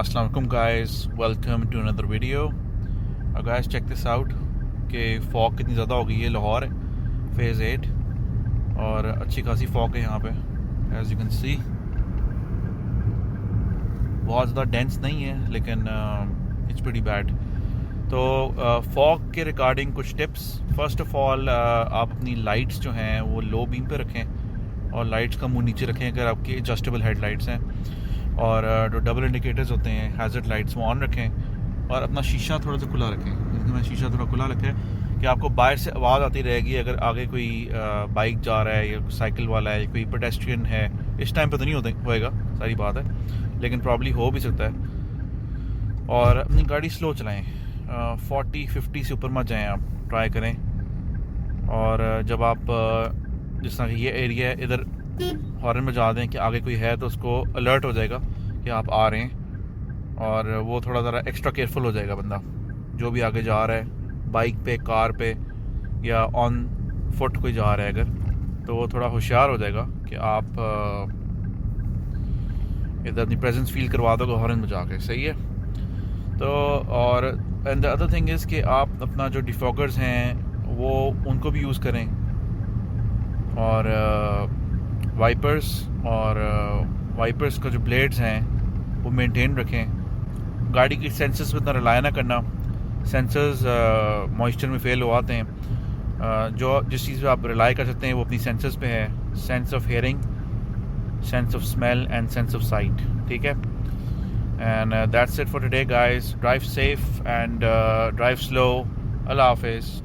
Assalamu alaikum guys, welcome to another video. Guys, check this out कि fog कितनी ज़्यादा हो गई है। लाहौर फेज़ 8 और अच्छी खासी फॉग है यहाँ पे, एज यू कैन सी। बहुत ज़्यादा डेंस नहीं है लेकिन इट्स प्रीटी बैड। तो फॉग के रिगार्डिंग कुछ टिप्स। फर्स्ट ऑफ ऑल आप अपनी लाइट्स जो हैं वो लो बीम पे रखें और लाइट्स का मुंह नीचे रखें अगर आपकी एडजस्टेबल हेडलाइट्स हैं, और जो डबल इंडिकेटर्स होते हैं हैज़र्ड लाइट्स वो ऑन रखें, और अपना शीशा थोड़ा सा खुला रखें। जैसे मैं शीशा थोड़ा खुला रखें कि आपको बाहर से आवाज़ आती रहेगी अगर आगे कोई बाइक जा रहा है या साइकिल वाला है या कोई पेडेस्ट्रियन है। इस टाइम पे तो नहीं होएगा, सारी बात है, लेकिन प्रॉब्ली हो भी सकता है। और अपनी गाड़ी स्लो चलाएँ, 40-50 से ऊपर मत जाएँ, आप ट्राई करें। और जब आप जिस तरह ये एरिया है इधर हॉर्न में जा दें कि आगे कोई है तो उसको अलर्ट हो जाएगा कि आप आ रहे हैं, और वो थोड़ा ज़रा एक्स्ट्रा केयरफुल हो जाएगा बंदा जो भी आगे जा रहा है, बाइक पे, कार पे या ऑन फुट कोई जा रहा है अगर, तो वो थोड़ा होशियार हो जाएगा कि आप इधर अपनी प्रेजेंस फील करवा दोगे हॉर्न में जाके। सही है। तो और and the other thing is कि आप अपना जो डिफॉगर्स हैं वो उनको भी यूज़ करें, और वाइपर्स का जो ब्लेड्स हैं वो मेंटेन रखें। गाड़ी की सेंसर्स पे इतना रिलाय ना करना, सेंसर्स मॉइस्चर में फेल हो आते हैं। जो जिस चीज़ पे आप रिलाय कर सकते हैं वो अपनी सेंसर्स पे है, sense of hearing, sense of smell and sense of sight. ठीक है। And that's it for today guys. Drive safe and drive slow. अल्लाह हाफिज़।